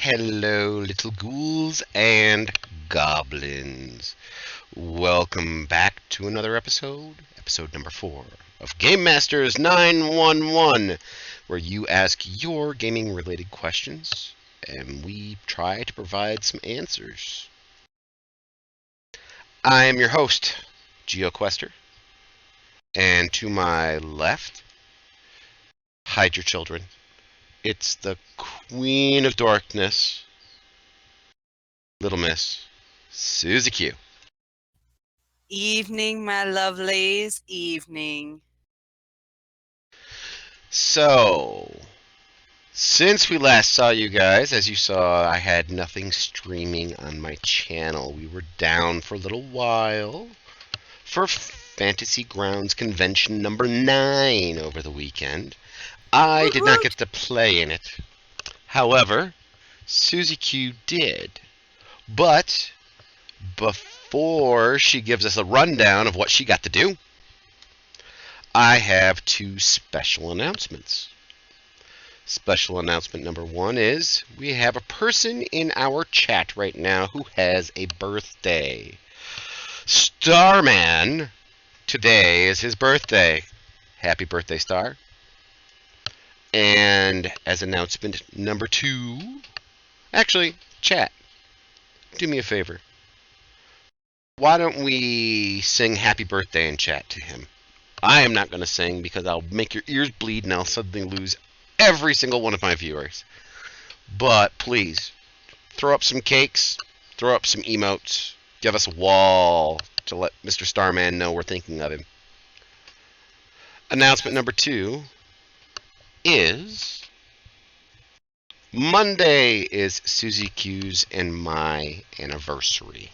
Hello, little ghouls and goblins. Welcome back to another episode number 4 of Game Masters 911, where you ask your gaming related questions and we try to provide some answers. I am your host, GeoQuester, and to my left, hide your children. It's the Queen of Darkness, Little Miss Susie Q. Evening, my lovelies. Evening. So, since we last saw you guys, as you saw, I had nothing streaming on my channel. We were down for a little while for Fantasy Grounds Convention number 9 over the weekend. I did not get to play in it. However, Susie Q did. But before she gives us a rundown of what she got to do, I have two special announcements. Special announcement number 1 is we have a person in our chat right now who has a birthday. Starman, today is his birthday. Happy birthday, Star. And as announcement number 2, actually, chat, do me a favor. Why don't we sing happy birthday in chat to him? I am not going to sing because I'll make your ears bleed and I'll suddenly lose every single one of my viewers. But please, throw up some cakes, throw up some emotes, give us a wall to let Mr. Starman know we're thinking of him. Announcement number 2 is Monday is Susie Q's and my anniversary.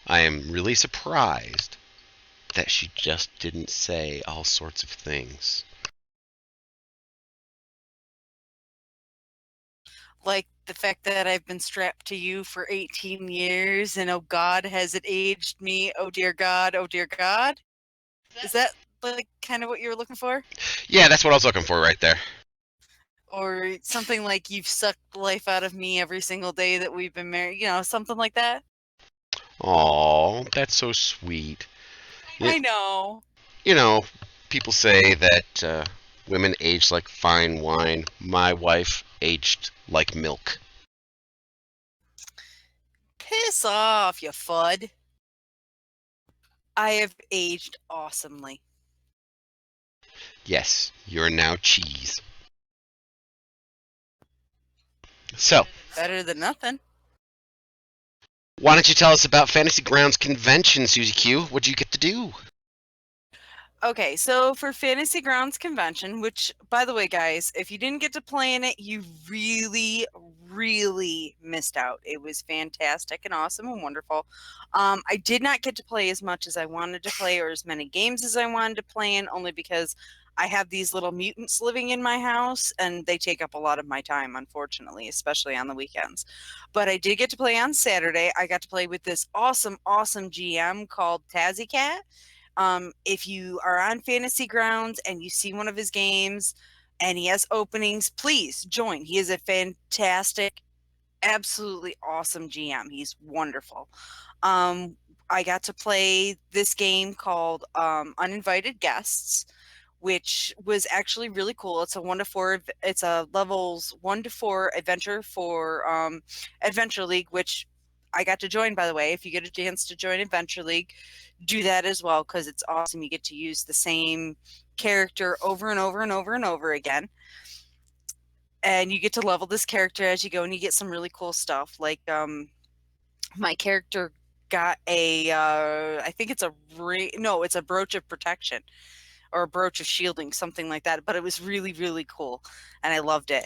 I am really surprised that she just didn't say all sorts of things. Like the fact that I've been strapped to you for 18 years and oh God, has it aged me? Oh dear God, oh dear God. Is that like kind of what you were looking for? Yeah, that's what I was looking for right there. Or something like you've sucked life out of me every single day that we've been married, something like that? Aw, that's so sweet. I know. You know, people say that women age like fine wine. My wife aged like milk. Piss off, you fud. I have aged awesomely. Yes, you're now cheese. So, Better than nothing. why don't you tell us about Fantasy Grounds Convention, Susie Q? What'd you get to do? Okay, so for Fantasy Grounds Convention, which, by the way, guys, if you didn't get to play in it, you really, really missed out. It was fantastic and awesome and wonderful. I did not get to play as much as I wanted to play or as many games as I wanted to play in, only because I have these little mutants living in my house, and they take up a lot of my time, unfortunately, especially on the weekends. But I did get to play on Saturday. I got to play with this awesome, awesome GM called Tazzy Cat. If you are on Fantasy Grounds and you see one of his games and he has openings, please join. He is a fantastic, absolutely awesome GM. He's wonderful. I got to play this game called Uninvited Guests, which was actually really cool. It's a 1 to 4. It's a levels 1 to 4 adventure for Adventure League, which I got to join, by the way. If you get a chance to join Adventure League, do that as well because it's awesome. You get to use the same character over and over and over and over again. And you get to level this character as you go, and you get some really cool stuff. Like my character got a I think it's it's a brooch of protection or a brooch of shielding, something like that. But it was really, really cool, and I loved it.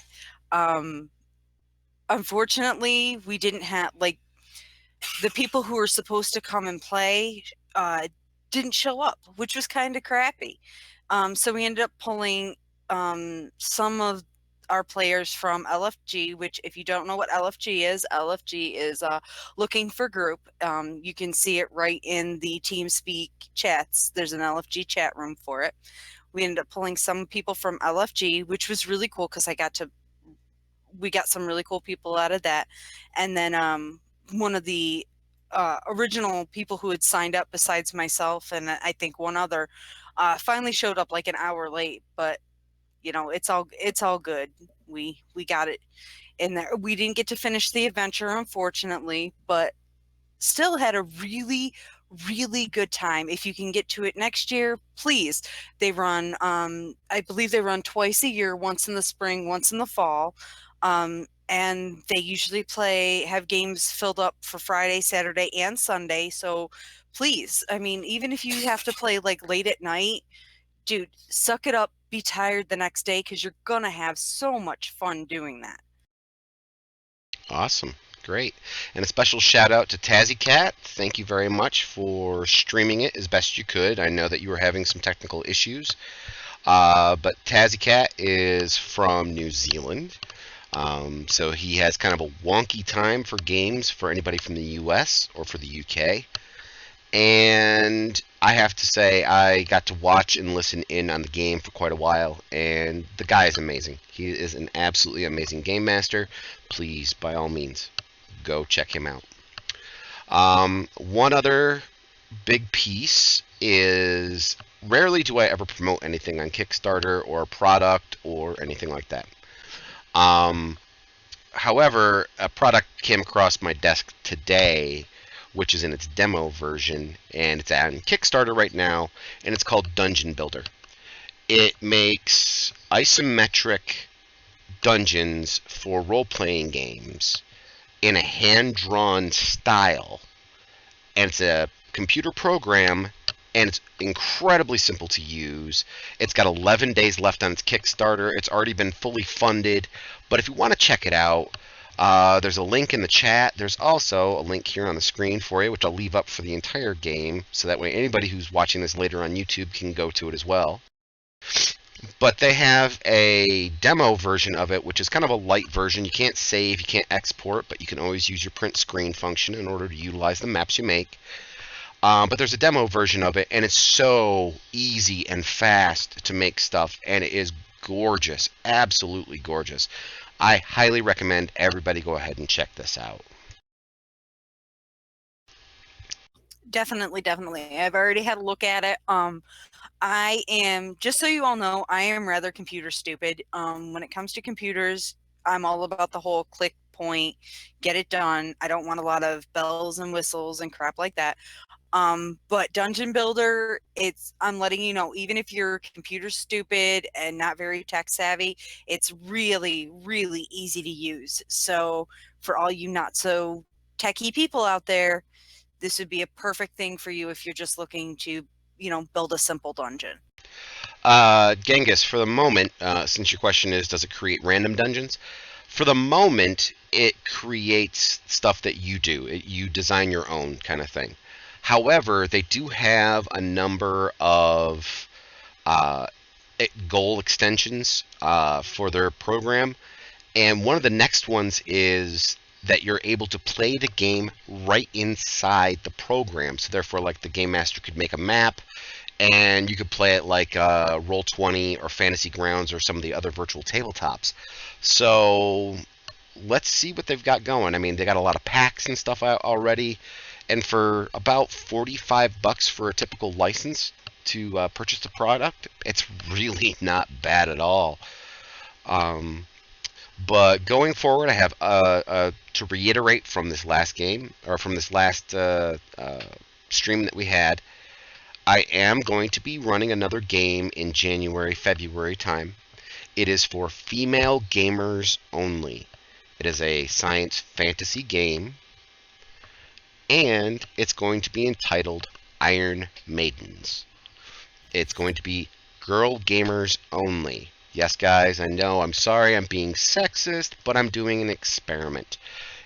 Unfortunately, we didn't have the people who were supposed to come and play didn't show up, which was kind of crappy. So we ended up pulling some of our players from LFG, which if you don't know what LFG is looking for group. You can see it right in the TeamSpeak chats. There's an LFG chat room for it. We ended up pulling some people from LFG, which was really cool because we got some really cool people out of that. And then one of the original people who had signed up besides myself and I think one other finally showed up like an hour late, but it's all good. We got it in there. We didn't get to finish the adventure, unfortunately, but still had a really really good time. If you can get to it next year, please. They run I believe they run twice a year, once in the spring, once in the fall. And they usually have games filled up for Friday, Saturday, and Sunday. So please, I mean, even if you have to play like late at night, dude, suck it up, be tired the next day, because you're gonna have so much fun doing that. Awesome. Great. And a special shout out to Tazzy Cat. Thank you very much for streaming it as best you could. I know that you were having some technical issues. But Tazzy Cat is from New Zealand. So he has kind of a wonky time for games for anybody from the US or for the UK. And I have to say, I got to watch and listen in on the game for quite a while, and the guy is amazing. He is an absolutely amazing game master. Please, by all means, go check him out. One other big piece is rarely do I ever promote anything on Kickstarter or a product or anything like that. However, a product came across my desk today, which is in its demo version, and it's on Kickstarter right now, and it's called Dungeon Builder. It makes isometric dungeons for role-playing games in a hand-drawn style, and it's a computer program, and it's incredibly simple to use. It's got 11 days left on its Kickstarter. It's already been fully funded, but if you want to check it out, there's a link in the chat. There's also a link here on the screen for you, which I'll leave up for the entire game, so that way anybody who's watching this later on YouTube can go to it as well. But they have a demo version of it, which is kind of a light version. You can't save, you can't export, but you can always use your print screen function in order to utilize the maps you make. But there's a demo version of it, and it's so easy and fast to make stuff, and it is gorgeous, absolutely gorgeous. I highly recommend everybody go ahead and check this out. Definitely. I've already had a look at it. I am, just so you all know, I am rather computer stupid. When it comes to computers, I'm all about the whole click, point, get it done. I don't want a lot of bells and whistles and crap like that. But Dungeon Builder, I'm letting you know, even if you're computer stupid and not very tech savvy, it's really, really easy to use. So for all you not so techy people out there, this would be a perfect thing for you if you're just looking to, build a simple dungeon. Genghis, for the moment, since your question is, does it create random dungeons? For the moment, it creates stuff that you do. You design your own kind of thing. However, they do have a number of goal extensions for their program, and one of the next ones is that you're able to play the game right inside the program. So therefore, like, the game master could make a map, and you could play it like Roll20 or Fantasy Grounds or some of the other virtual tabletops. So let's see what they've got going. I mean, they got a lot of packs and stuff out already, and for about $45 for a typical license to purchase the product, it's really not bad at all. But going forward, I have to reiterate from this last game, or from this last stream that we had, I am going to be running another game in January, February time. It is for female gamers only. It is a science fantasy game, and it's going to be entitled Iron Maidens. It's going to be girl gamers only. Yes, guys, I know, I'm sorry I'm being sexist, but I'm doing an experiment.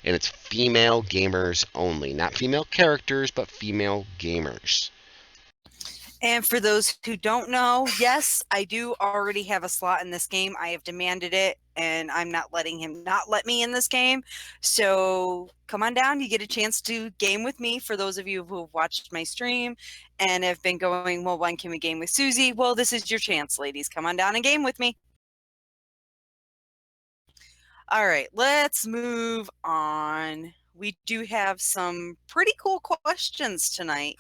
And it's female gamers only. Not female characters, but female gamers. And for those who don't know, yes, I do already have a slot in this game. I have demanded it, and I'm not letting him not let me in this game. So come on down. You get a chance to game with me. For those of you who have watched my stream and have been going, well, when can we game with Susie? Well, this is your chance, ladies. Come on down and game with me. All right, let's move on. We do have some pretty cool questions tonight.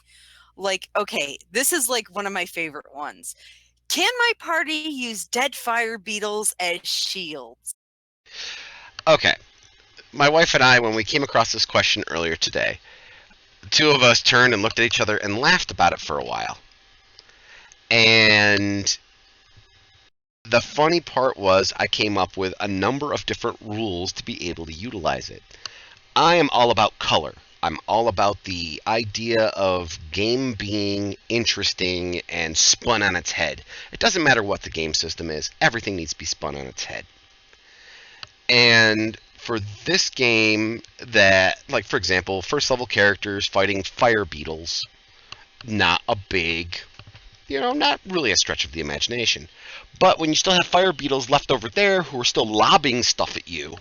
Like, okay, this is like one of my favorite ones. Can my party use dead fire beetles as shields? Okay. My wife and I, when we came across this question earlier today, the two of us turned and looked at each other and laughed about it for a while. And the funny part was I came up with a number of different rules to be able to utilize it. I am all about color. I'm all about the idea of game being interesting and spun on its head. It doesn't matter what the game system is, everything needs to be spun on its head. And for this game, that, like, for example, first level characters fighting fire beetles, not a big, not really a stretch of the imagination. But when you still have fire beetles left over there who are still lobbing stuff at you,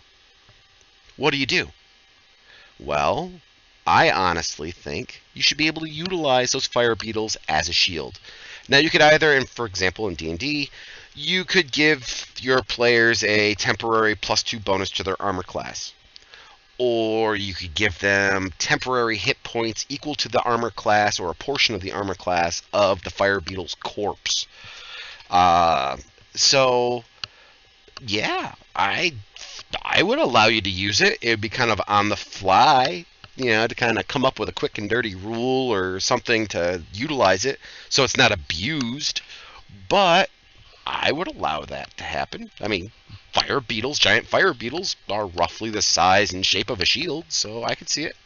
what do? Well, I honestly think you should be able to utilize those fire beetles as a shield. Now, you could either, for example, in D&D, you could give your players a temporary +2 bonus to their armor class. Or you could give them temporary hit points equal to the armor class or a portion of the armor class of the fire beetle's corpse. So, yeah, I would allow you to use it. It would be kind of on the fly, to kind of come up with a quick and dirty rule or something to utilize it so it's not abused. But I would allow that to happen. I mean, fire beetles, giant fire beetles, are roughly the size and shape of a shield, so I could see it.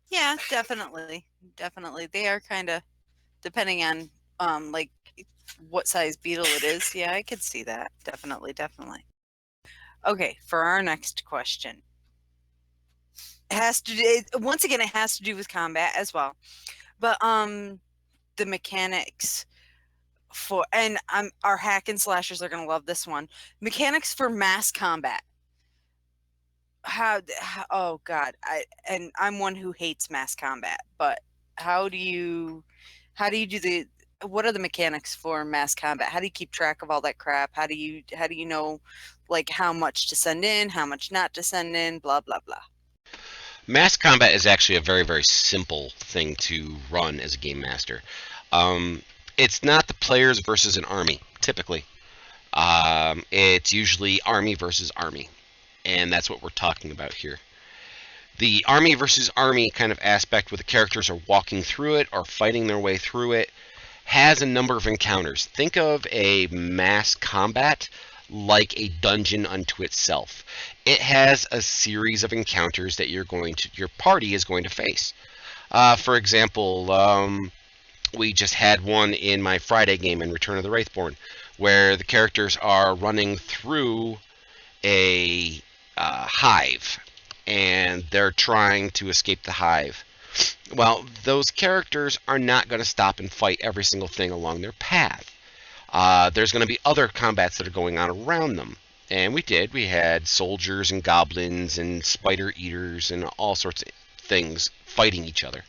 Yeah, definitely. Definitely. They are kind of, depending on like what size beetle it is. Yeah, I could see that. Definitely. Okay, for our next question. Once again, it has to do with combat as well. But the mechanics for, and our hack and slashers are going to love this one. Mechanics for mass combat. Oh god, I'm one who hates mass combat, but how do you do what are the mechanics for mass combat? How do you keep track of all that crap? How do you know, like, how much to send in, how much not to send in, blah blah blah? Mass combat is actually a very, very simple thing to run as a game master. It's not the players versus an army, typically. It's usually army versus army, and that's what we're talking about here. The army versus army kind of aspect where the characters are walking through it or fighting their way through it has a number of encounters. Think of a mass combat like a dungeon unto itself. It has a series of encounters that your party is going to face. For example, we just had one in my Friday game in Return of the Wraithborn, where the characters are running through a hive, and they're trying to escape the hive. Well, those characters are not going to stop and fight every single thing along their path. There's going to be other combats that are going on around them. And we did. We had soldiers and goblins and spider eaters and all sorts of things fighting each other.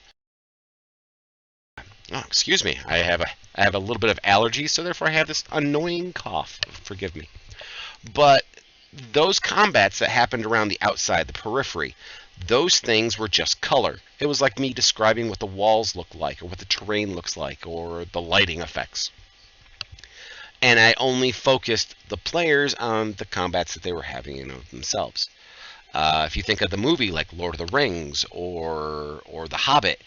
Oh, excuse me. I have a little bit of allergy, so therefore I have this annoying cough. Forgive me. But those combats that happened around the outside, the periphery, those things were just color. It was like me describing what the walls look like, or what the terrain looks like, or the lighting effects. And I only focused the players on the combats that they were having in themselves. If you think of the movie like Lord of the Rings or The Hobbit,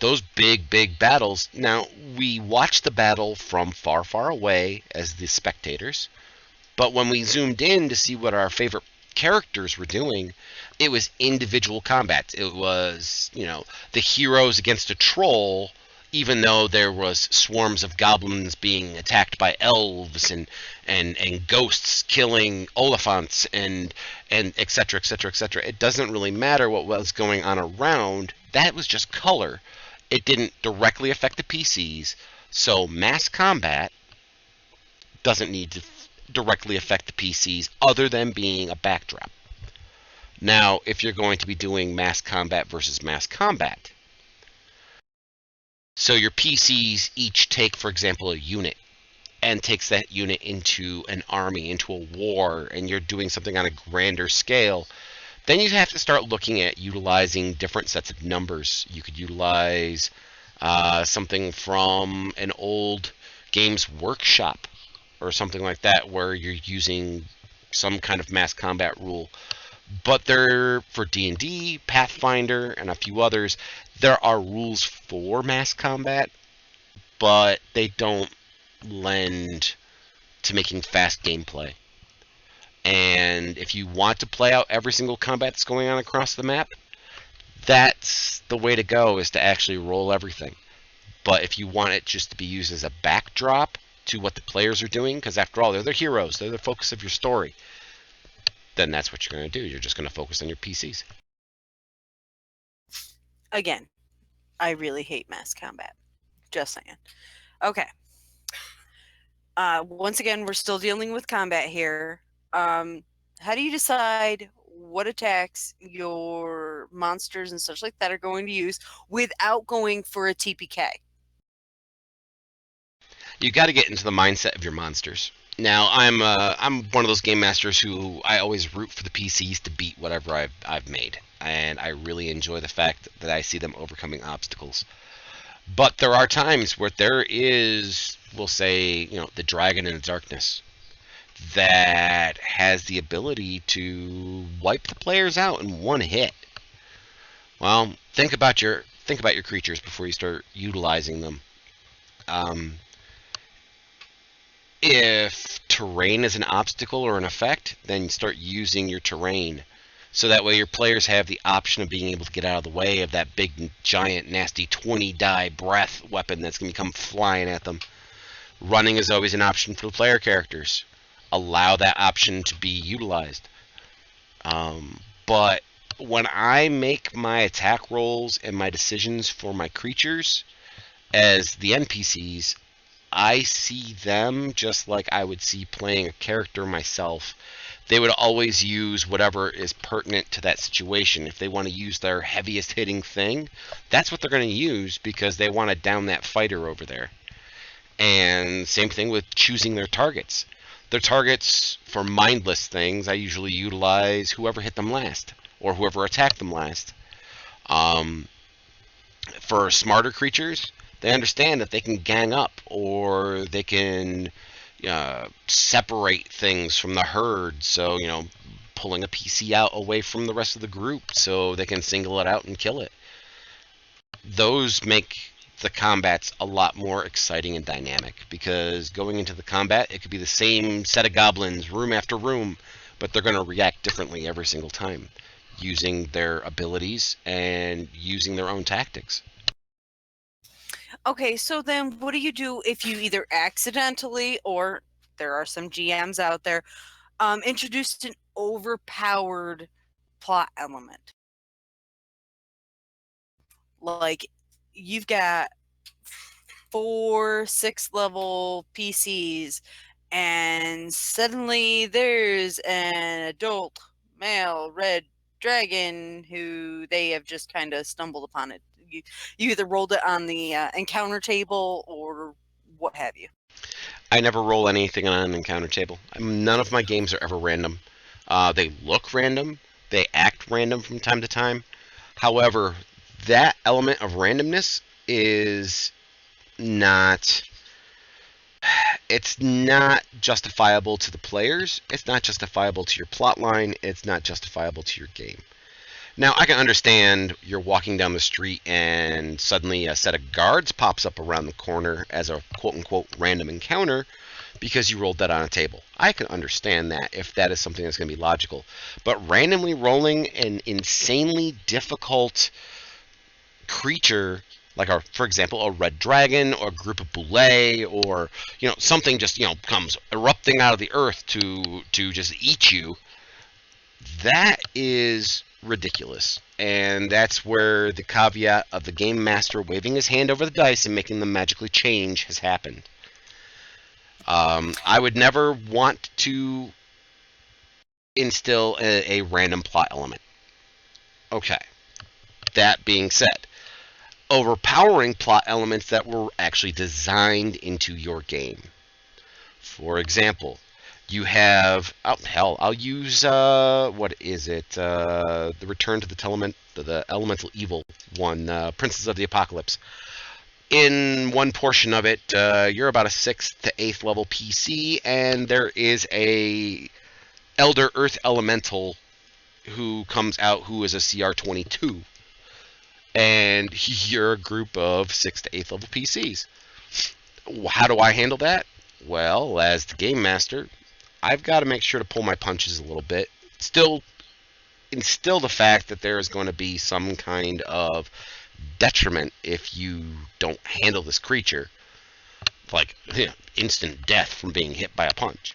those big battles. Now, we watched the battle from far, far away as the spectators, but when we zoomed in to see what our favorite characters were doing, it was individual combat. It was, the heroes against a troll, even though there was swarms of goblins being attacked by elves and ghosts killing Oliphants and etc. It doesn't really matter what was going on around. That was just color. it didn't directly affect the PCs, so mass combat doesn't need to directly affect the PCs other than being a backdrop. Now, if you're going to be doing mass combat versus mass combat, so your PCs each take, for example, a unit and takes that unit into an army, into a war, and you're doing something on a grander scale, then you have to start looking at utilizing different sets of numbers. You could utilize something from an old Games Workshop or something like that, where you're using some kind of mass combat rule. But there, for D&D, Pathfinder, and a few others, there are rules for mass combat, but they don't lend to making fast gameplay. And if you want to play out every single combat that's going on across the map, that's the way to go, is to actually roll everything. But if you want it just to be used as a backdrop to what the players are doing, because after all, they're the heroes, they're the focus of your story, then that's what you're going to do. You're just going to focus on your PCs. Again, I really hate mass combat. Just saying. Okay. Once again, we're still dealing with combat here. How do you decide what attacks your monsters and such like that are going to use without going for a TPK? You got to get into the mindset of your monsters. Now, I'm one of those game masters who I always root for the PCs to beat whatever I've made, and I really enjoy the fact that I see them overcoming obstacles. But there are times where there is, we'll say, the Dragon in the Darkness that has the ability to wipe the players out in one hit. Well, think about your creatures before you start utilizing them. If terrain is an obstacle or an effect, then start using your terrain. So that way your players have the option of being able to get out of the way of that big, giant, nasty 20-die breath weapon that's going to come flying at them. Running is always an option for the player characters. Allow that option to be utilized. But when I make my attack rolls and my decisions for my creatures as the NPCs, I see them just like I would see playing a character myself. They would always use whatever is pertinent to that situation. If they want to use their heaviest hitting thing, that's what they're going to use, because they want to down that fighter over there. And same thing with choosing their targets. Their targets for mindless things, I usually utilize whoever hit them last, or whoever attacked them last. For smarter creatures, they understand that they can gang up, or they can separate things from the herd. So, pulling a PC out away from the rest of the group so they can single it out and kill it. Those make the combats a lot more exciting and dynamic, because going into the combat, it could be the same set of goblins room after room, but they're going to react differently every single time, using their abilities and using their own tactics. Okay, so then what do you do if you either accidentally, or there are some GMs out there, introduced an overpowered plot element? Like, you've got 4 6-level PCs, and suddenly there's an adult male red dragon who they have just kind of stumbled upon it. You either rolled it on the encounter table or what have you. I never roll anything on an encounter table. None of my games are ever random. They look random. They act random from time to time. However, that element of randomness is not... It's not justifiable to the players. It's not justifiable to your plot line. It's not justifiable to your game. Now, I can understand you're walking down the street and suddenly a set of guards pops up around the corner as a quote-unquote random encounter because you rolled that on a table. I can understand that if that is something that's going to be logical. But randomly rolling an insanely difficult creature, like, for example, a red dragon or a group of boule, or something just comes erupting out of the earth to just eat you, that is ridiculous. and that's where the caveat of the game master waving his hand over the dice and making them magically change has happened. I would never want to instill a random plot element. Okay. That being said, overpowering plot elements that were actually designed into your game. For example, you have, oh hell, I'll use what is it? The Return to the Elemental Evil one, Princes of the Apocalypse. In one portion of it, you're about a 6th to 8th level PC, and there is a Elder Earth Elemental who comes out who is a CR22. And you're a group of 6th to 8th level PCs. How do I handle that? Well, as the game master, I've got to make sure to pull my punches a little bit. Still instill the fact that there is going to be some kind of detriment if you don't handle this creature. Like, instant death from being hit by a punch.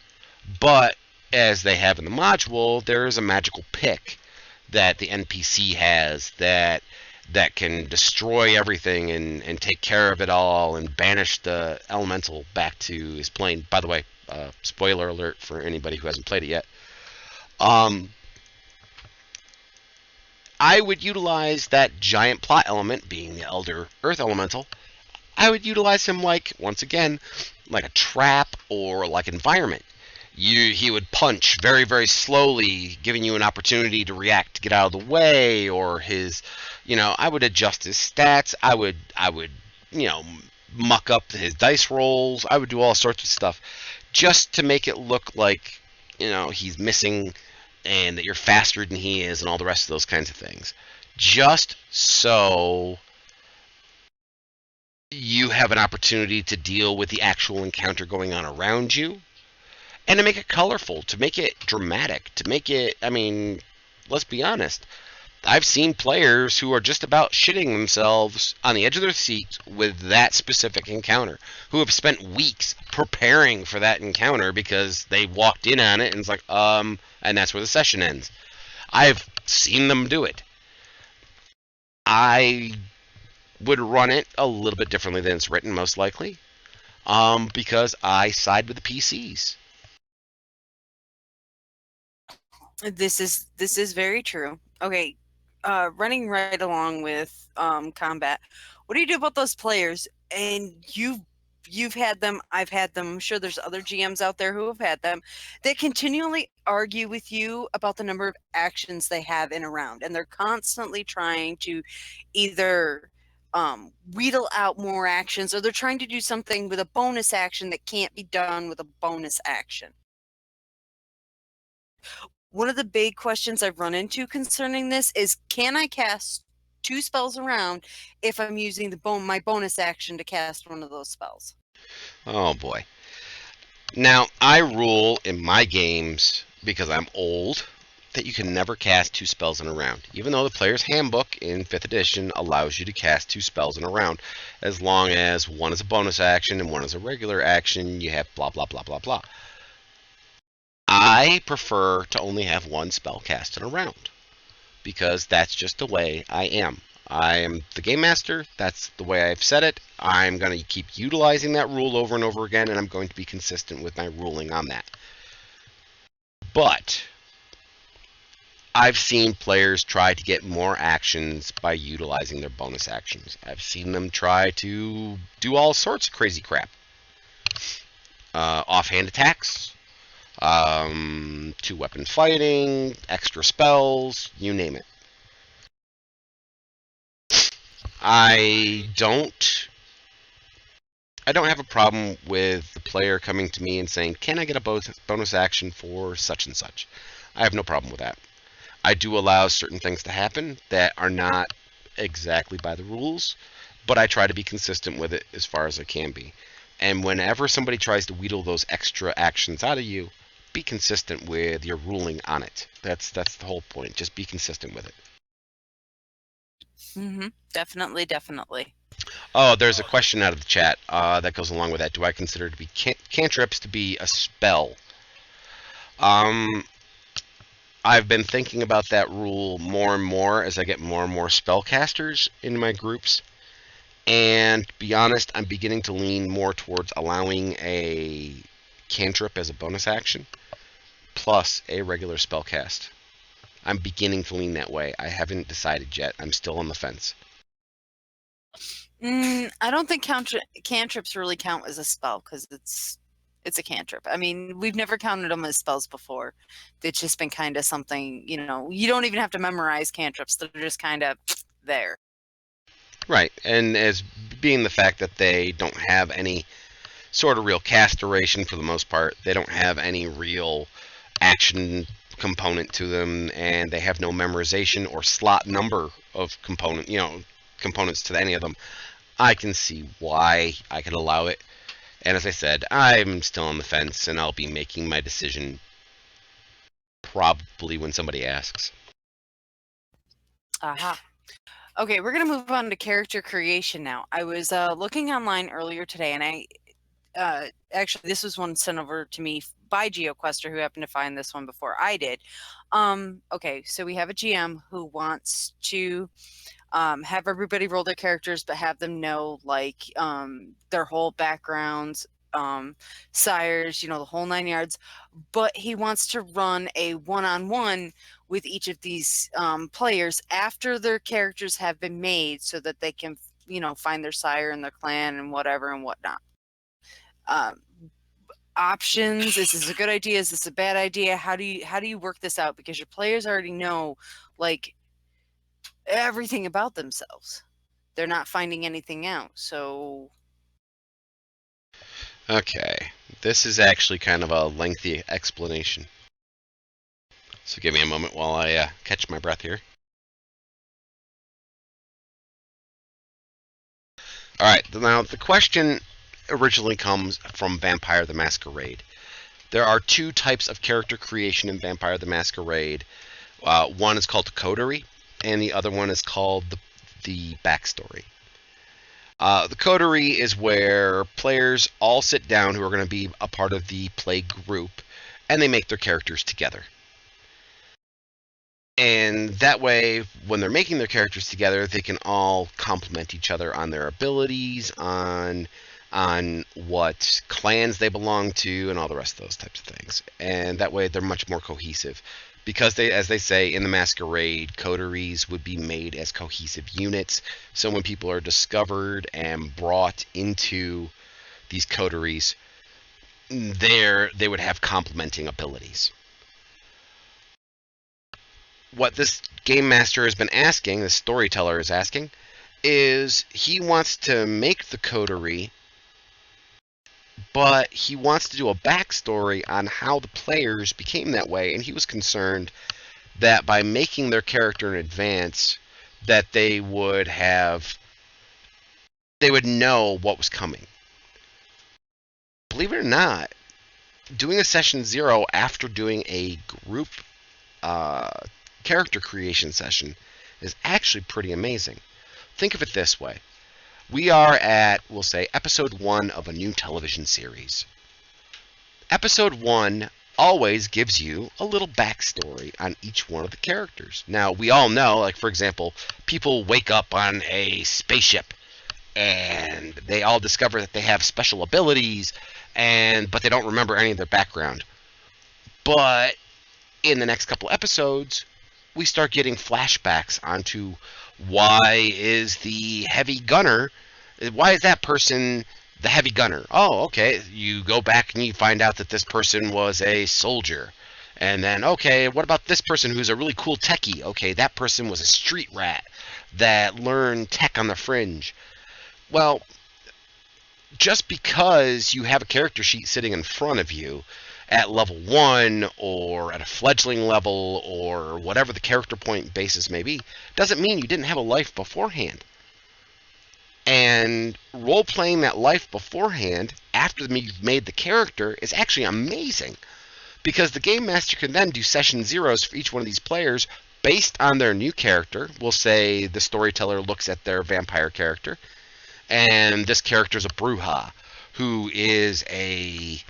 But, as they have in the module, there is a magical pick that the NPC has that can destroy everything and take care of it all and banish the elemental back to his plane. By the way, spoiler alert for anybody who hasn't played it yet. I would utilize that giant plot element, being the Elder Earth Elemental. I would utilize him once again, like a trap or like environment. He would punch very, very slowly, giving you an opportunity to react, to get out of the way, or I would adjust his stats. I would, muck up his dice rolls. I would do all sorts of stuff just to make it look like, he's missing and that you're faster than he is and all the rest of those kinds of things. Just so you have an opportunity to deal with the actual encounter going on around you. And to make it colorful, to make it dramatic, to make it, let's be honest. I've seen players who are just about shitting themselves on the edge of their seats with that specific encounter, who have spent weeks preparing for that encounter because they walked in on it and it's like, and that's where the session ends. I've seen them do it. I would run it a little bit differently than it's written, most likely, because I side with the PCs. This is very true. Okay, running right along with combat. What do you do about those players? And you've had them, I've had them. I'm sure there's other GMs out there who have had them. They continually argue with you about the number of actions they have in a round, and they're constantly trying to either wheedle out more actions, or they're trying to do something with a bonus action that can't be done with a bonus action. One of the big questions I've run into concerning this is, can I cast 2 spells around if I'm using my bonus action to cast one of those spells? Oh boy. Now, I rule in my games, because I'm old, that you can never cast 2 spells in a round. Even though the player's handbook in 5th edition allows you to cast 2 spells in a round, as long as one is a bonus action and one is a regular action, you have blah, blah, blah, blah, blah. I prefer to only have 1 spell cast in a round, because that's just the way I am. I am the game master. That's the way I've said it. I'm going to keep utilizing that rule over and over again, and I'm going to be consistent with my ruling on that. But I've seen players try to get more actions by utilizing their bonus actions. I've seen them try to do all sorts of crazy crap. Offhand attacks, 2-weapon fighting, extra spells, you name it. I don't have a problem with the player coming to me and saying, can I get a bonus action for such and such? I have no problem with that. I do allow certain things to happen that are not exactly by the rules, but I try to be consistent with it as far as I can be. And whenever somebody tries to wheedle those extra actions out of you, be consistent with your ruling on it. That's the whole point. Just be consistent with it. Mm-hmm. Definitely. Oh, there's a question out of the chat that goes along with that. Do I consider to be cantrips to be a spell? I I've been thinking about that rule more and more as I get more and more spellcasters in my groups. And to be honest, I'm beginning to lean more towards allowing a cantrip as a bonus action, plus a regular spellcast. I'm beginning to lean that way. I haven't decided yet. I'm still on the fence. I don't think cantrips really count as a spell because it's a cantrip. I mean, we've never counted them as spells before. It's just been kind of something, you know, you don't even have to memorize cantrips. They're just kind of there. Right, and as being the fact that they don't have any sort of real cast duration for the most part, they don't have any real action component to them, and they have no memorization or slot number of components to any of them. I can see why I can allow it. And as I said, I'm still on the fence, and I'll be making my decision probably when somebody asks. Aha. Okay, we're going to move on to character creation now. I was looking online earlier today, and actually, this was one sent over to me by GeoQuester, who happened to find this one before I did. Okay, so we have a GM who wants to have everybody roll their characters, but have them know like their whole backgrounds, sires, you know, the whole 9 yards. But he wants to run a one-on-one with each of these players after their characters have been made, so that they can, you know, find their sire and their clan and whatever and whatnot. Options: is this a good idea? Is this a bad idea? How do you work this out? Because your players already know like everything about themselves. They're not finding anything out. So Okay, this is actually kind of a lengthy explanation. So give me a moment while I catch my breath here. Alright, now the question originally comes from Vampire the Masquerade. There are two types of character creation in Vampire the Masquerade. One is called the coterie, and the other one is called the backstory. The coterie is where players all sit down who are going to be a part of the play group, and they make their characters together. And that way, when they're making their characters together, they can all complement each other on their abilities, on what clans they belong to, and all the rest of those types of things. And that way, they're much more cohesive. Because they, as they say in the Masquerade, coteries would be made as cohesive units. So when people are discovered and brought into these coteries, they would have complementing abilities. What this game master has been asking, the storyteller is asking, is he wants to make the coterie, but he wants to do a backstory on how the players became that way, and he was concerned that by making their character in advance, that they would know what was coming. Believe it or not, doing a session 0 after doing a group character creation session is actually pretty amazing. Think of it this way. We are at, we'll say, episode 1 of a new television series. Episode 1 always gives you a little backstory on each one of the characters. Now, we all know, like, for example, people wake up on a spaceship and they all discover that they have special abilities, but they don't remember any of their background. But in the next couple episodes, we start getting flashbacks onto why is the heavy gunner, why is that person the heavy gunner? Oh, okay, you go back and you find out that this person was a soldier. And then, okay, what about this person who's a really cool techie? Okay, that person was a street rat that learned tech on the fringe. Well, just because you have a character sheet sitting in front of you at level 1 or at a fledgling level or whatever the character point basis may be, doesn't mean you didn't have a life beforehand. And role-playing that life beforehand after you've made the character is actually amazing, because the Game Master can then do session 0s for each one of these players based on their new character. We'll say the storyteller looks at their vampire character, and this character is a Brujah, who is a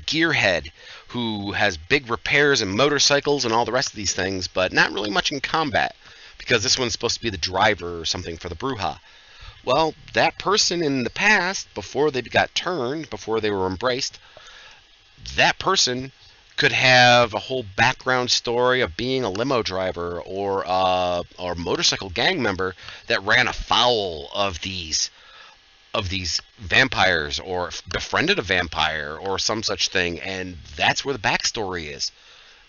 gearhead who has big repairs and motorcycles and all the rest of these things, but not really much in combat because this one's supposed to be the driver or something for the Brujah. Well, that person in the past, before they got turned, before they were embraced, that person could have a whole background story of being a limo driver or a motorcycle gang member that ran afoul of these vampires or befriended a vampire or some such thing, and that's where the backstory is.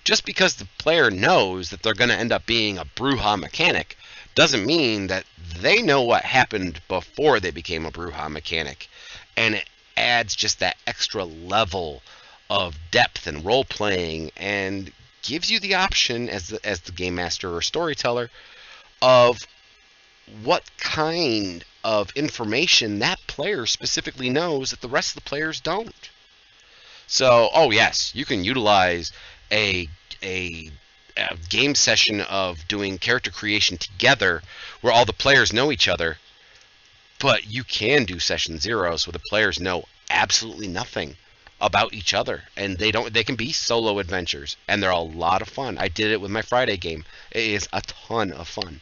Just because the player knows that they're going to end up being a Brujah mechanic doesn't mean that they know what happened before they became a Brujah mechanic, and it adds just that extra level of depth and role playing and gives you the option as the game master or storyteller of what kind of information that player specifically knows that the rest of the players don't. So, oh yes, you can utilize a a, a game session of doing character creation together where all the players know each other, but you can do session zeros where the players know absolutely nothing about each other, and they can be solo adventures, and they're a lot of fun. I did it with my Friday game. It is a ton of fun.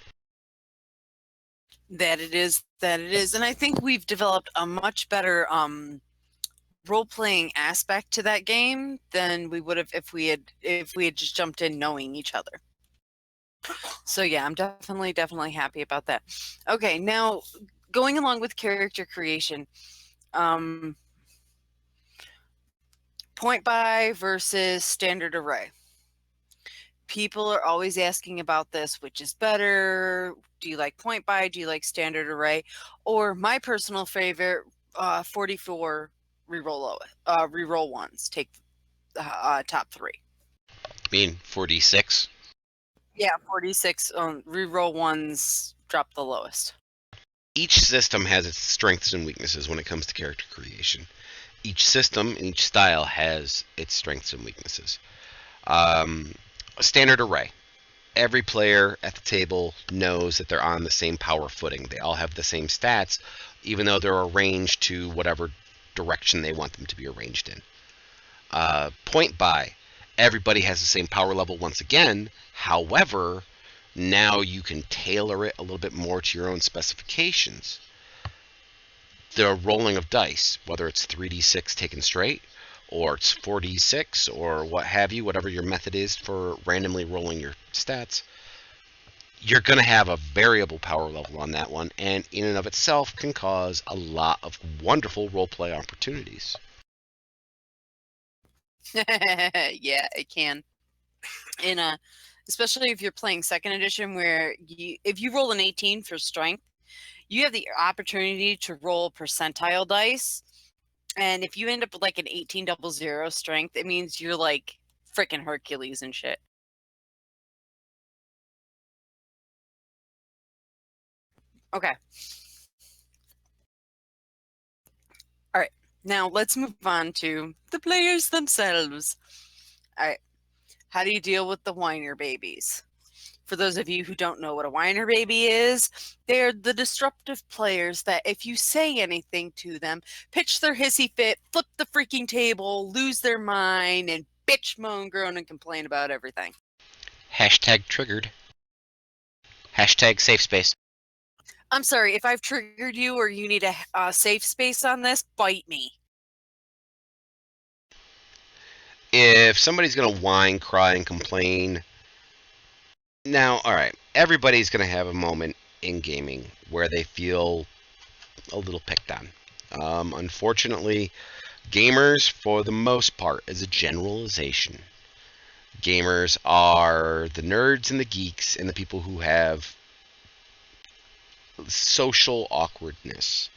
That it is, and I think we've developed a much better role-playing aspect to that game than we would have if we had just jumped in knowing each other. So yeah, I'm definitely happy about that. Okay, now going along with character creation, point buy versus standard array. People are always asking about this, which is better? Do you like point buy? Do you like standard array? Or my personal favorite, 44 reroll ones. Take the top 3. I mean, 46. Yeah, 46 reroll ones drop the lowest. Each system has its strengths and weaknesses when it comes to character creation. Each system and each style has its strengths and weaknesses. Standard array. Every player at the table knows that they're on the same power footing. They all have the same stats, even though they're arranged to whatever direction they want them to be arranged in. Point buy. Everybody has the same power level once again. However, now you can tailor it a little bit more to your own specifications. The rolling of dice, whether it's 3d6 taken straight, or it's 4d6, or what have you, whatever your method is for randomly rolling your stats, you're going to have a variable power level on that one, and in and of itself can cause a lot of wonderful roleplay opportunities. Yeah, it can. Especially if you're playing second edition, where if you roll an 18 for strength, you have the opportunity to roll percentile dice. And if you end up with like an 1800 strength, it means you're like freaking Hercules and shit. Okay. All right. Now let's move on to the players themselves. All right. How do you deal with the whiner babies? For those of you who don't know what a whiner baby is, they're the disruptive players that if you say anything to them, pitch their hissy fit, flip the freaking table, lose their mind, and bitch, moan, groan, and complain about everything. Hashtag triggered. Hashtag safe space. I'm sorry, if I've triggered you or you need a safe space on this, bite me. If somebody's going to whine, cry, and complain, now, all right, everybody's going to have a moment in gaming where they feel a little picked on. Unfortunately, gamers, for the most part, as a generalization, gamers are the nerds and the geeks and the people who have social awkwardness.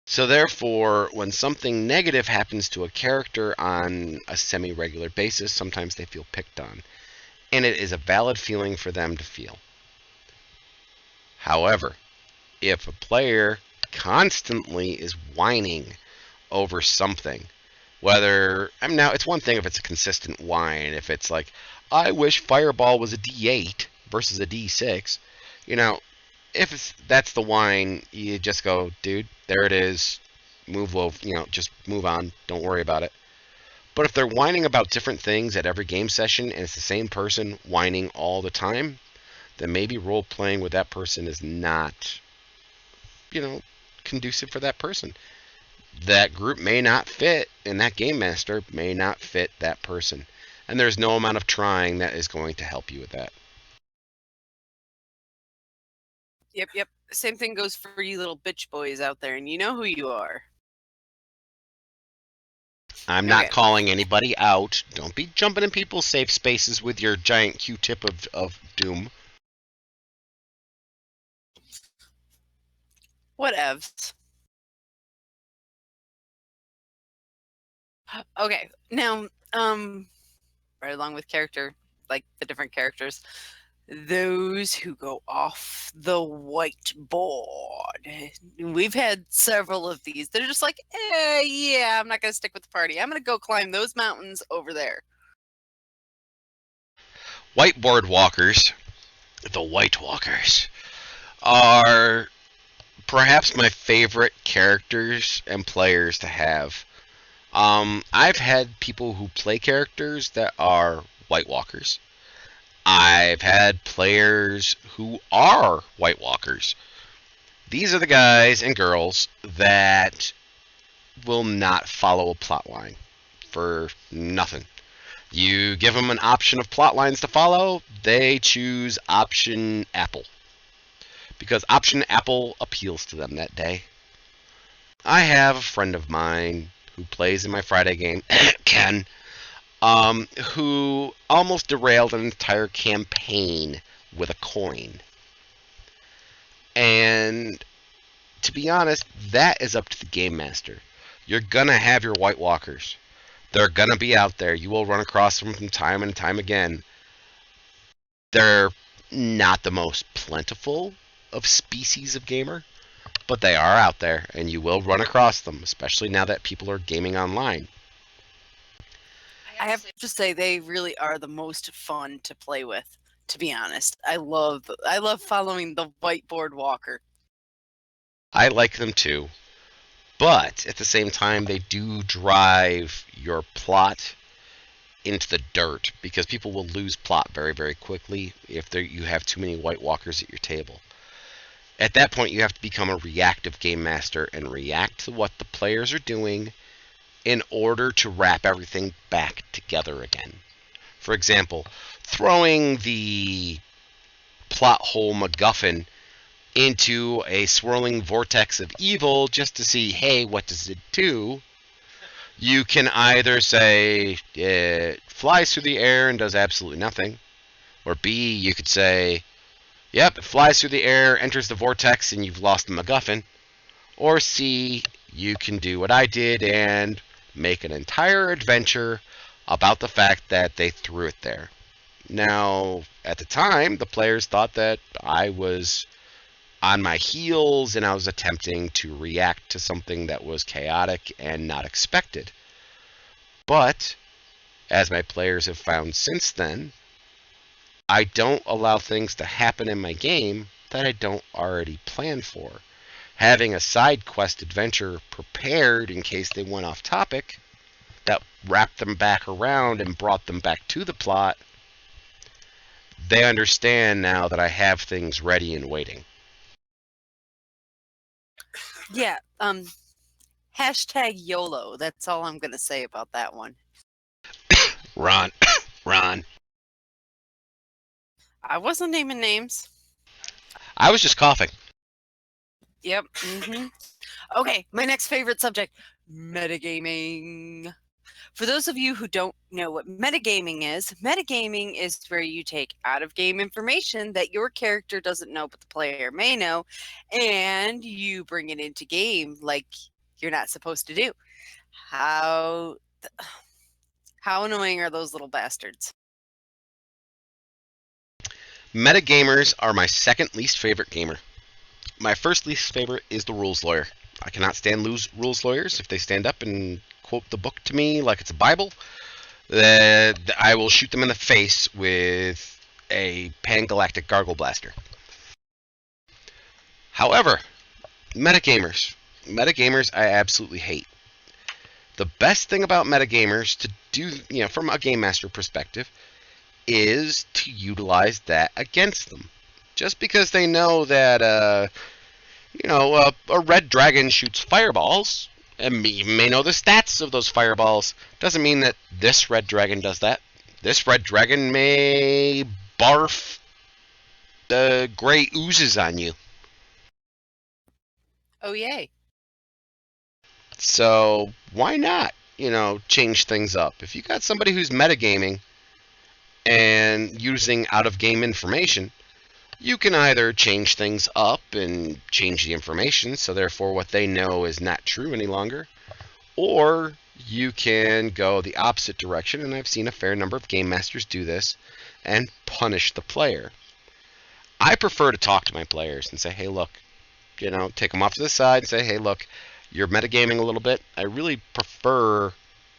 So therefore, when something negative happens to a character on a semi-regular basis, sometimes they feel picked on. And it is a valid feeling for them to feel. However, if a player constantly is whining over something, whether, I mean, now it's one thing if it's a consistent whine, if it's like, I wish Fireball was a D8 versus a D6, if that's the whine, you just go, dude, there it is, move over, just move on, don't worry about it. But if they're whining about different things at every game session and it's the same person whining all the time, then maybe role playing with that person is not, conducive for that person. That group may not fit, and that game master may not fit that person. And there's no amount of trying that is going to help you with that. Yep. Same thing goes for you little bitch boys out there, and you know who you are. I'm not calling anybody out. Don't be jumping in people's safe spaces with your giant Q-tip of doom. Whatevs. Okay, now, right along with character, like the different characters, those who go off the whiteboard. We've had several of these. They're just like, yeah, I'm not going to stick with the party. I'm going to go climb those mountains over there. Whiteboard walkers, the White Walkers, are perhaps my favorite characters and players to have. I've had people who play characters that are White Walkers. I've had players who are White Walkers. These are the guys and girls that will not follow a plot line for nothing. You give them an option of plot lines to follow, they choose option Apple. Because option Apple appeals to them that day. I have a friend of mine who plays in my Friday game, Ken, who almost derailed an entire campaign with a coin. And to be honest, that is up to the game master. You're going to have your White Walkers. They're going to be out there. You will run across them from time and time again. They're not the most plentiful of species of gamer, but they are out there, and you will run across them, especially now that people are gaming online. I have to say, they really are the most fun to play with, to be honest. I love following the whiteboard walker. I like them too. But at the same time, they do drive your plot into the dirt because people will lose plot very, very quickly if you have too many White Walkers at your table. At that point, you have to become a reactive game master and react to what the players are doing in order to wrap everything back together again. For example, throwing the plot hole MacGuffin into a swirling vortex of evil just to see, hey, what does it do? You can either say it flies through the air and does absolutely nothing, or B, you could say, yep, it flies through the air, enters the vortex, and you've lost the MacGuffin. Or C, you can do what I did and make an entire adventure about the fact that they threw it there. Now, at the time, the players thought that I was on my heels and I was attempting to react to something that was chaotic and not expected. But, as my players have found since then, I don't allow things to happen in my game that I don't already plan for. Having a side quest adventure prepared in case they went off topic that wrapped them back around and brought them back to the plot, they understand now that I have things ready and waiting. Yeah, hashtag YOLO. That's all I'm going to say about that one. Ron. I wasn't naming names. I was just coughing. Yep. Okay, my next favorite subject, metagaming. For those of you who don't know what metagaming is where you take out-of-game information that your character doesn't know but the player may know, and you bring it into game like you're not supposed to do. How annoying are those little bastards? Metagamers are my second least favorite gamer. My first least favorite is the rules lawyer. I cannot stand rules lawyers. If they stand up and quote the book to me like it's a Bible, I will shoot them in the face with a Pan-Galactic Gargle Blaster. However, metagamers I absolutely hate. The best thing about metagamers to do, from a game master perspective, is to utilize that against them. Just because they know that, a red dragon shoots fireballs, and you may know the stats of those fireballs, doesn't mean that this red dragon does that. This red dragon may barf the gray oozes on you. Oh, yay. So why not, change things up? If you got somebody who's metagaming and using out-of-game information, you can either change things up and change the information, so therefore what they know is not true any longer, or you can go the opposite direction, and I've seen a fair number of game masters do this, and punish the player. I prefer to talk to my players and say, hey, look, take them off to the side and say, hey, look, you're metagaming a little bit. I really prefer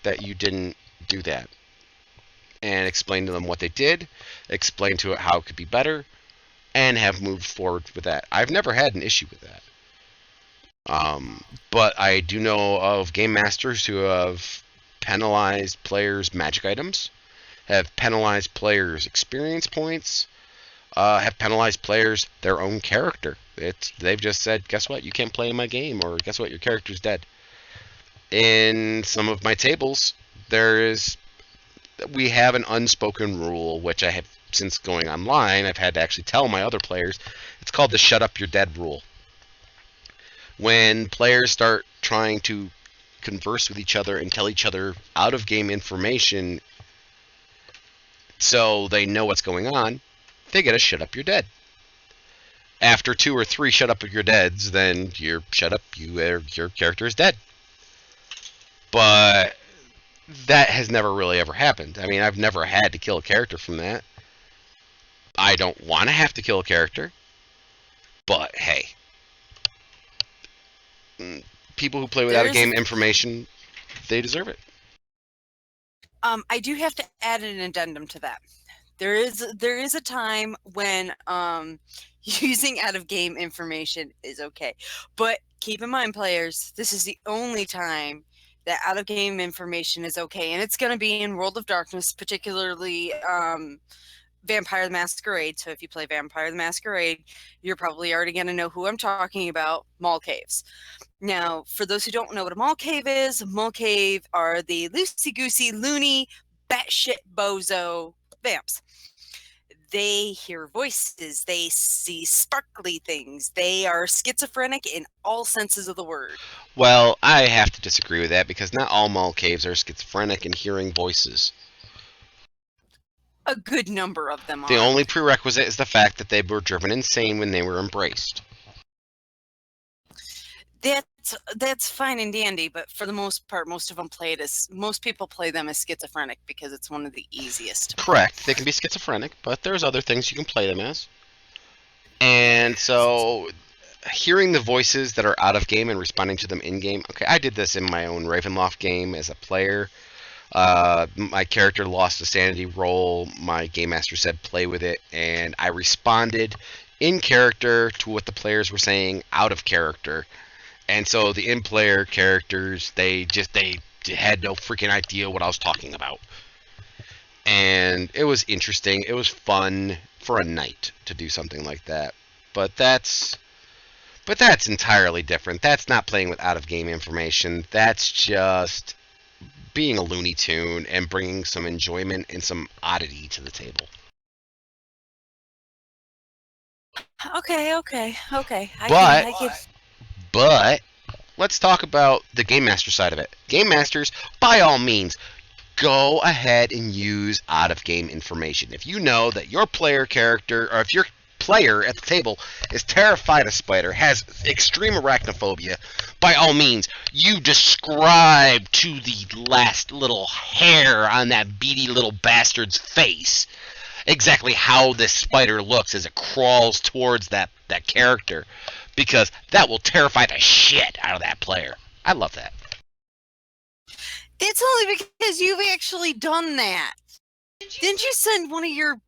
that you didn't do that. And explain to them what they did, explain to it how it could be better, and have moved forward with that. I've never had an issue with that. But I do know of game masters who have penalized players' magic items, have penalized players' experience points, have penalized players their own character. They've just said, guess what, you can't play in my game, or guess what, your character's dead. In some of my tables, we have an unspoken rule, which I have, since going online, I've had to actually tell my other players. It's called the shut up, you're dead rule. When players start trying to converse with each other and tell each other out-of-game information so they know what's going on, they get a shut up, you're dead. After 2 or 3 shut up, you're deads, then you're shut up, your character is dead. But that has never really ever happened. I mean, I've never had to kill a character from that. I don't want to have to kill a character, but hey, people who play without a game information, they deserve it. I do have to add an addendum to that. There is a time when using out-of-game information is okay, but keep in mind, players, this is the only time that out-of-game information is okay, and it's going to be in World of Darkness, particularly Vampire the Masquerade. So if you play Vampire the Masquerade, you're probably already going to know who I'm talking about, Mall Caves. Now, for those who don't know what a Mall Cave is, Mall Cave are the loosey-goosey, loony, batshit bozo vamps. They hear voices, they see sparkly things, they are schizophrenic in all senses of the word. Well, I have to disagree with that, because not all Mall Caves are schizophrenic and hearing voices. A good number of them are. The only prerequisite is the fact that they were driven insane when they were embraced. That's fine and dandy, but for the most part, most people play them as schizophrenic because it's one of the easiest. Correct. They can be schizophrenic, but there's other things you can play them as. And so, hearing the voices that are out of game and responding to them in game. Okay, I did this in my own Ravenloft game as a player. My character lost a sanity roll. My game master said play with it, and I responded in character to what the players were saying out of character. And so the in-player characters, they had no freaking idea what I was talking about. And it was interesting. It was fun for a night to do something like that. But that's entirely different. That's not playing with out-of-game information. That's just being a Looney Tune and bringing some enjoyment and some oddity to the table. Okay. But let's talk about the Game Master side of it. Game Masters, by all means, go ahead and use out-of-game information. If you know that your player character, or if your player at the table is terrified of spider, has extreme arachnophobia, by all means, you describe to the last little hair on that beady little bastard's face exactly how this spider looks as it crawls towards that character, because that will terrify the shit out of that player. I love that. It's only because you've actually done that. Didn't you send one of your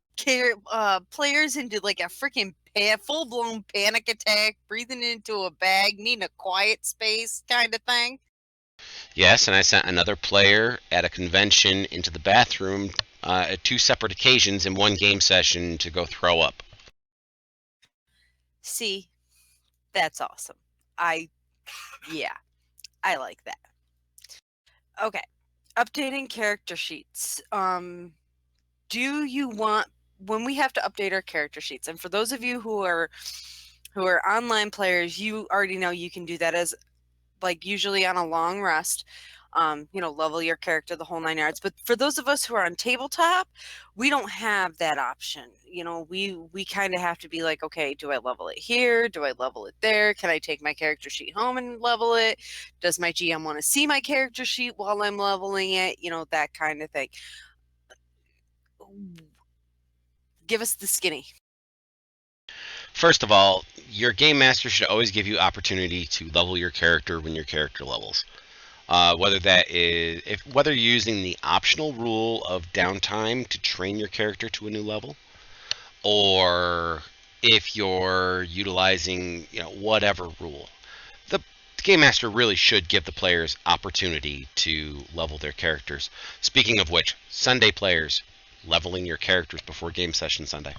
players into like a freaking full-blown panic attack, breathing into a bag, needing a quiet space kind of thing? Yes, and I sent another player at a convention into the bathroom at two separate occasions in one game session to go throw up. See, that's awesome. Yeah, I like that. Okay, updating character sheets. Do you want when we have to update our character sheets? And for those of you who are online players, you already know you can do that as like usually on a long rest. Level your character the whole 9 yards. But for those of us who are on tabletop, we don't have that option. We kind of have to be like, okay, do I level it here? Do I level it there? Can I take my character sheet home and level it? Does my GM want to see my character sheet while I'm leveling it? That kind of thing. Give us the skinny. First of all, your game master should always give you opportunity to level your character when your character levels. Whether you're using the optional rule of downtime to train your character to a new level, or if you're utilizing whatever rule, the game master really should give the players opportunity to level their characters. Speaking of which, Sunday players, leveling your characters before game session Sunday.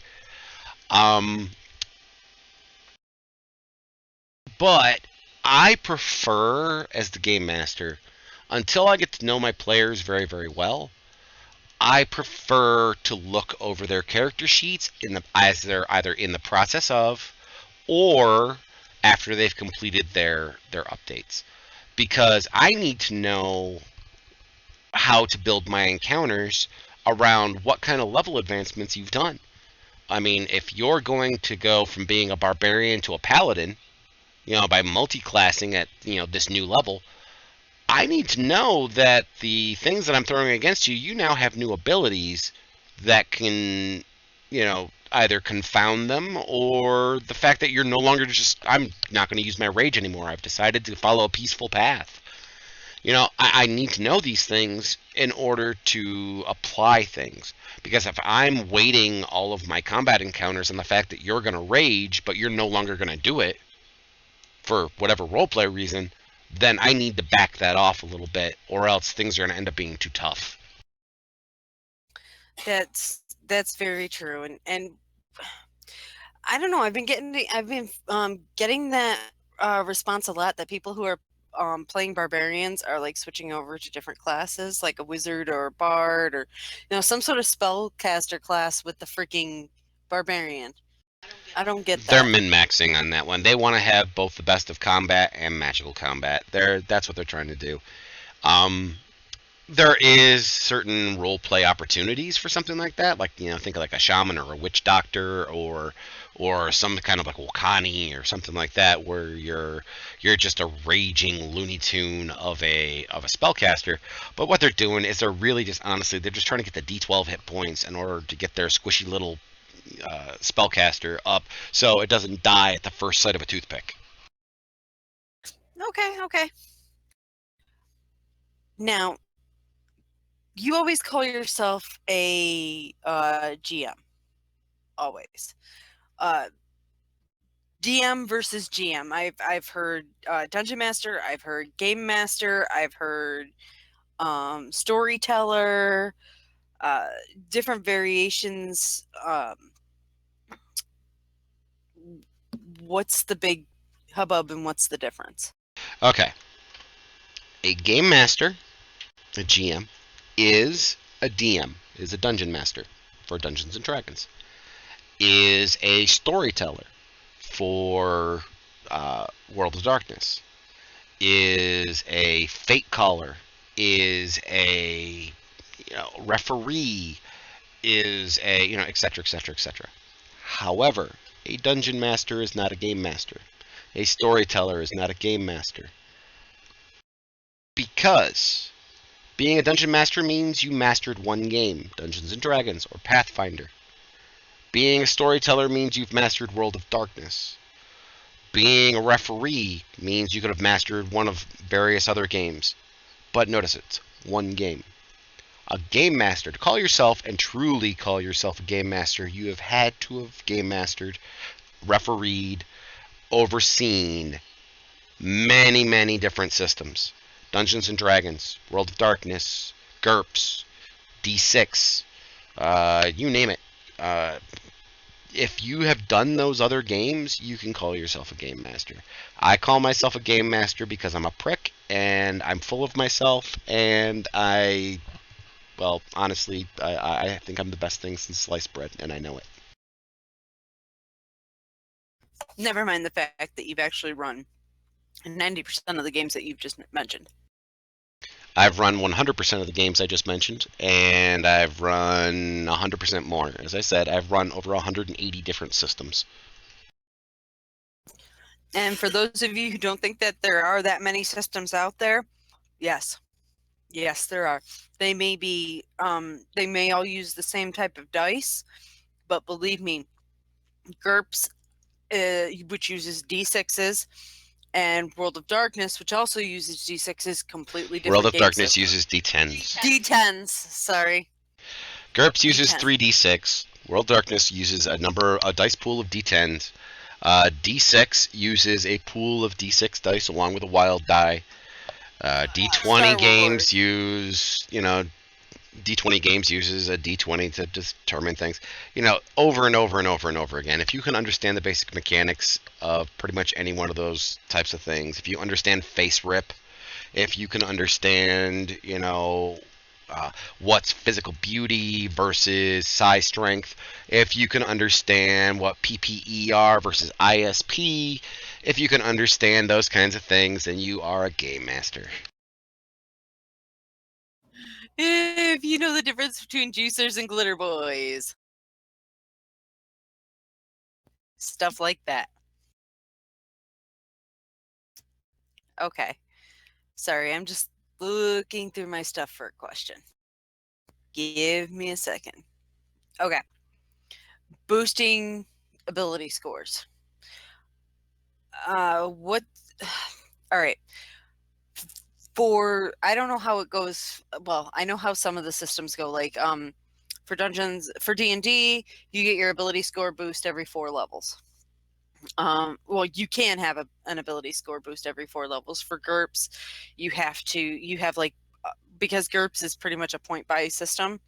But I prefer, as the game master, until I get to know my players very, very well, I prefer to look over their character sheets as they're either in the process of or after they've completed their updates, because I need to know how to build my encounters around what kind of level advancements you've done. I mean, if you're going to go from being a barbarian to a paladin, by multi-classing at this new level, I need to know that the things that I'm throwing against you, you now have new abilities that can, either confound them, or the fact that you're no longer I'm not going to use my rage anymore. I've decided to follow a peaceful path. I need to know these things in order to apply things. Because if I'm weighting all of my combat encounters on the fact that you're going to rage, but you're no longer going to do it for whatever roleplay reason, then I need to back that off a little bit, or else things are going to end up being too tough. That's very true, and I don't know. I've been getting that response a lot, that people who are playing barbarians are like switching over to different classes, like a wizard or a bard, or some sort of spellcaster class with the freaking barbarian. I don't get that. They're min-maxing on that one. They want to have both the best of combat and magical combat. That's what they're trying to do. There is certain role play opportunities for something like that, like think of like a shaman or a witch doctor, or some kind of like Wakani or something like that, where you're just a raging Looney Tune of a spellcaster. But what they're doing is they're really just honestly they're just trying to get the D12 hit points in order to get their squishy little spellcaster up so it doesn't die at the first sight of a toothpick. Okay. Now, you always call yourself a GM. Always. DM versus GM. I've heard Dungeon Master. I've heard Game Master. I've heard Storyteller. Different variations. What's the big hubbub and what's the difference? Okay. A Game Master, a GM, is a DM, is a Dungeon Master for Dungeons and Dragons, is a Storyteller for World of Darkness, is a Fate Caller, is a referee, is a etc., etc., etc. However, a Dungeon Master is not a Game Master. A Storyteller is not a Game Master. Because being a Dungeon Master means you mastered one game, Dungeons and Dragons or Pathfinder. Being a Storyteller means you've mastered World of Darkness. Being a referee means you could have mastered one of various other games. But notice it's one game. A Game Master, to call yourself and truly call yourself a Game Master, you have had to have Game Mastered, refereed, overseen many, many different systems. Dungeons and Dragons, World of Darkness, GURPS, D6, you name it. If you have done those other games, you can call yourself a game master. I call myself a game master because I'm a prick and I'm full of myself, and well, honestly, I think I'm the best thing since sliced bread, and I know it. Never mind the fact that you've actually run 90% of the games that you've just mentioned. I've run 100% of the games I just mentioned, and I've run 100% more. As I said, I've run over 180 different systems. And for those of you who don't think that there are that many systems out there, yes. Yes, there are. They may be, they may all use the same type of dice, but believe me, GURPS, which uses D6s, and World of Darkness, which also uses D6s, completely different. World of Darkness uses D10s. D10s, sorry. GURPS uses D10. 3d6. World of Darkness uses a dice pool of D10s. D6 uses a pool of D6 dice along with a wild die. D20 games use, D20 games uses a D20 to determine things, over and over and over and over again. If you can understand the basic mechanics of pretty much any one of those types of things, if you understand face rip, if you can understand, what's physical beauty versus size strength, if you can understand what PPE are versus ISP, if you can understand those kinds of things, then you are a game master. If you know the difference between juicers and glitter boys. Stuff like that. Okay. Sorry, I'm just looking through my stuff for a question. Give me a second. Okay. Boosting ability scores. What? All right. I don't know how it goes. Well, I know how some of the systems go. Like, for D&D, you get your ability score boost every 4 levels. Well, you can have an ability score boost every 4 levels. For GURPS, you have like, because GURPS is pretty much a point buy system,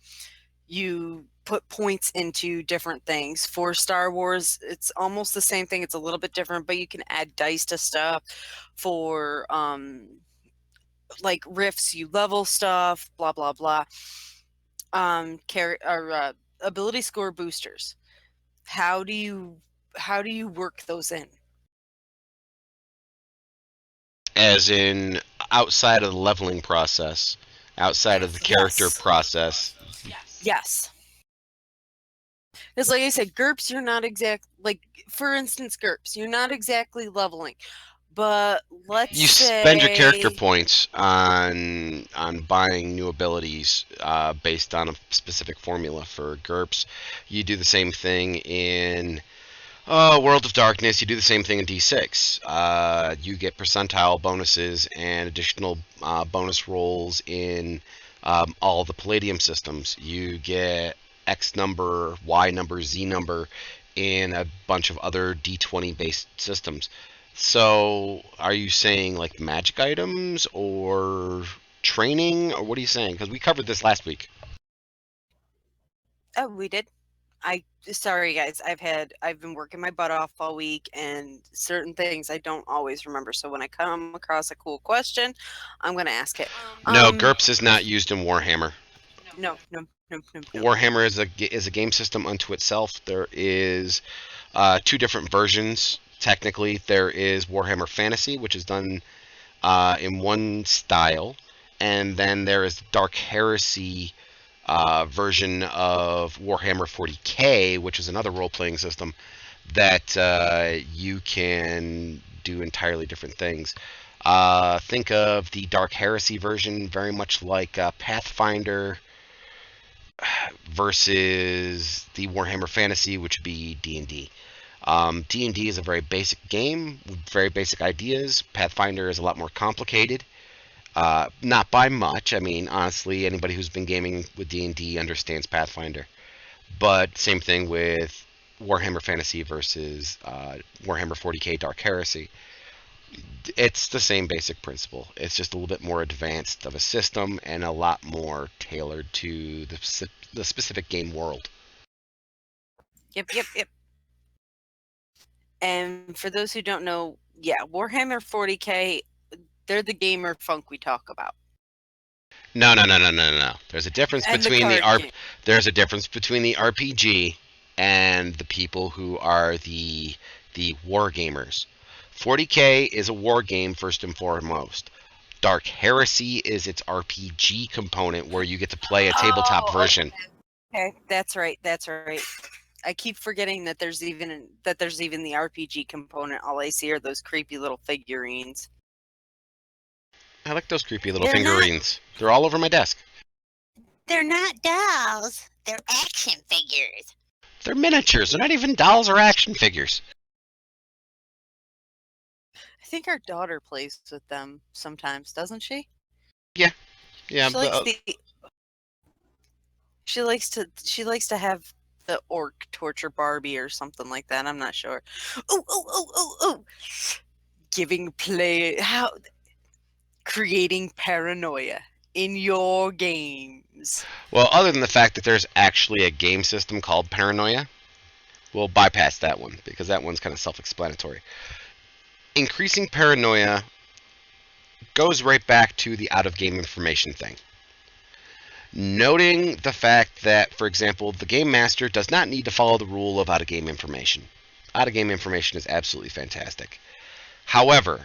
you put points into different things. For Star Wars, it's almost the same thing. It's a little bit different, but you can add dice to stuff. For like Rifts, you level stuff, blah blah blah. Ability score boosters. How do you work those in? As in, outside of the leveling process, outside of the character process. Yes. Because like I said, GURPS, you're not for instance, GURPS, you're not exactly leveling. But you spend your character points on buying new abilities based on a specific formula. For GURPS, you do the same thing in World of Darkness. You do the same thing in D6. You get percentile bonuses and additional bonus rolls in all the Palladium systems. You get X number, Y number, Z number in a bunch of other D20 based systems. So, are you saying like magic items or training, or what are you saying? Because we covered this last week. Oh, we did. Sorry guys, I've been working my butt off all week, and certain things I don't always remember. So when I come across a cool question, I'm gonna ask it. No, GURPS is not used in Warhammer. No. Warhammer is a game system unto itself. There is 2 different versions. Technically, there is Warhammer Fantasy, which is done in one style, and then there is Dark Heresy version of Warhammer 40k, which is another role-playing system that you can do entirely different things. Think of the Dark Heresy version very much like Pathfinder versus the Warhammer Fantasy, which would be D&D. D&D is a very basic game with very basic ideas. Pathfinder is a lot more complicated. Not by much. I mean, honestly, anybody who's been gaming with D&D understands Pathfinder. But same thing with Warhammer Fantasy versus Warhammer 40k Dark Heresy. It's the same basic principle. It's just a little bit more advanced of a system and a lot more tailored to the specific game world. Yep. And for those who don't know, yeah, Warhammer 40K, they're the gamer funk we talk about. No. There's a difference And between the card game. there's a difference between the RPG and the people who are the war gamers. 40K is a war game first and foremost. Dark Heresy is its RPG component where you get to play a tabletop version. Okay, that's right. I keep forgetting that there's even the RPG component. All I see are those creepy little figurines. I like those creepy little They're figurines. They're all over my desk. They're not dolls. They're action figures. They're miniatures. They're not even dolls or action figures. I think our daughter plays with them sometimes, doesn't she? Yeah, she likes to have the orc torture Barbie or something like that. I'm not sure. Oh. Creating paranoia in your games. well, other than the fact that there's actually a game system called Paranoia, we'll bypass that one because that one's kind of self-explanatory. Increasing paranoia goes right back to the out-of-game information thing. Noting the fact that, for example, the game master does not need to follow the rule of out-of-game information. Out-of-game information is absolutely fantastic. However,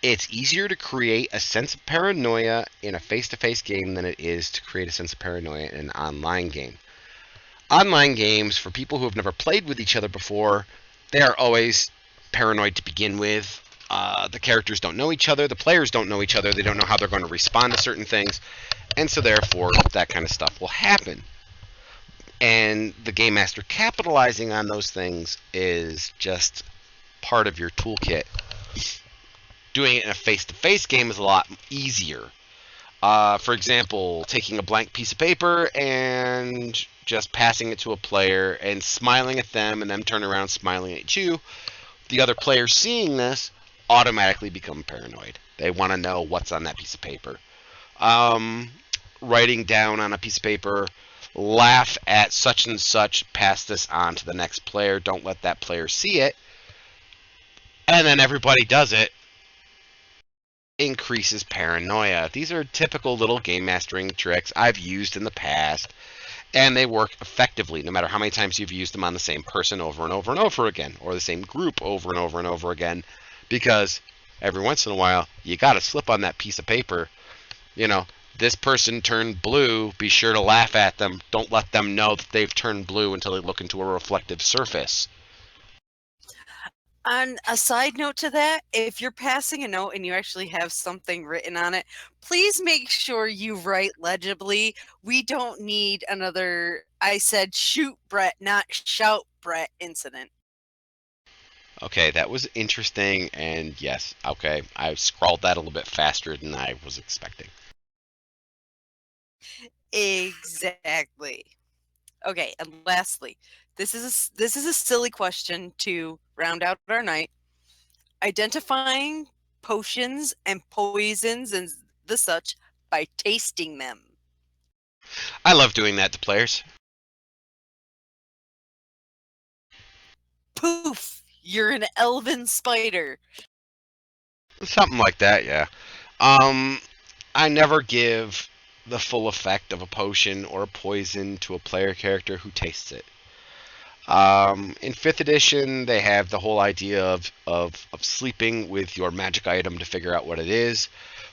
it's easier to create a sense of paranoia in a face-to-face game than it is to create a sense of paranoia in an online game. Online games, for people who have never played with each other before, they are always paranoid to begin with. The characters don't know each other, the players don't know each other, they don't know how they're going to respond to certain things, and so therefore that kind of stuff will happen. And the game master capitalizing on those things is just part of your toolkit. Doing it in a face-to-face game is a lot easier. For example, taking a blank piece of paper and just passing it to a player and smiling at them and them turn around smiling at you. The other players seeing this automatically become paranoid. They want to know what's on that piece of paper. Writing down on a piece of paper, laugh at such and such, pass this on to the next player, don't let that player see it. And then everybody does it. Increases paranoia. These are typical little game mastering tricks I've used in the past, and they work effectively no matter how many times you've used them on the same person over and over and over again, or the same group over and over and over again, because every once in a while you got to slip on that piece of paper. You know, this person turned blue, be sure to laugh at them. Don't let them know that they've turned blue until they look into a reflective surface. On a side note to that, if you're passing a note and you actually have something written on it, please make sure you write legibly. We don't need another I said shoot Brett, not shout Brett incident. Okay, that was interesting, and yes, okay, I scrawled that a little bit faster than I was expecting. Exactly. Okay, and lastly, this is a silly question to round out our night. Identifying potions and poisons and the such by tasting them. I love doing that to players. Poof! You're an elven spider. Something like that, yeah. I never give the full effect of a potion or a poison to a player character who tastes it. In 5th edition, they have the whole idea of sleeping with your magic item to figure out what it is.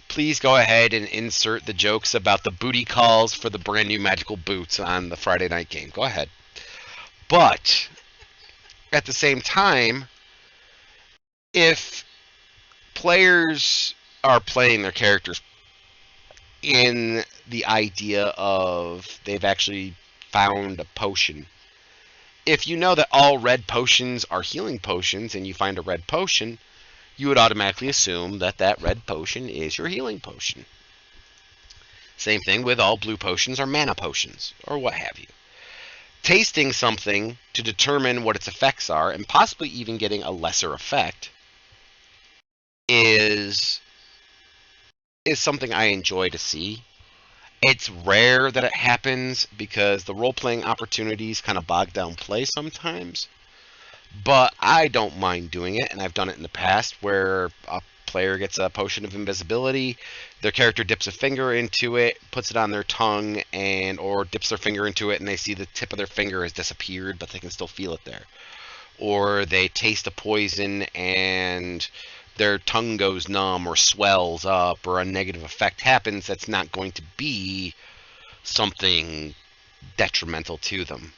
Please go ahead and insert the jokes about the booty calls for the brand new magical boots on the Friday night game. Go ahead. But, at the same time, if players are playing their characters in the idea of they've actually found a potion, if you know that all red potions are healing potions and you find a red potion, you would automatically assume that that red potion is your healing potion. Same thing with all blue potions are mana potions, or what have you. Tasting something to determine what its effects are, and possibly even getting a lesser effect, is something I enjoy to see. It's rare that it happens because the role-playing opportunities kind of bog down play sometimes. But I don't mind doing it, and I've done it in the past where a player gets a potion of invisibility, their character dips a finger into it, puts it on their tongue, and or dips their finger into it, and they see the tip of their finger has disappeared, but they can still feel it there. Or they taste a poison and their tongue goes numb or swells up, or a negative effect happens that's not going to be something detrimental to them.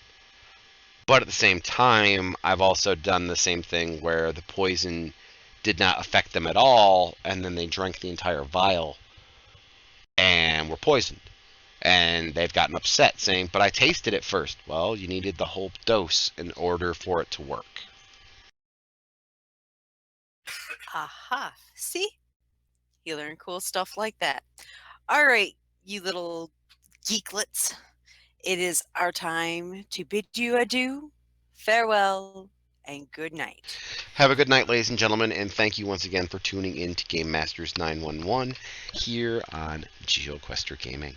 But at the same time, I've also done the same thing where the poison did not affect them at all, and then they drank the entire vial and were poisoned. And they've gotten upset, saying, "But I tasted it first." Well, you needed the whole dose in order for it to work. Aha. See? You learn cool stuff like that. All right, you little geeklets. It is our time to bid you adieu, farewell, and good night. Have a good night, ladies and gentlemen, and thank you once again for tuning in to Game Masters 911 here on GeoQuester Gaming.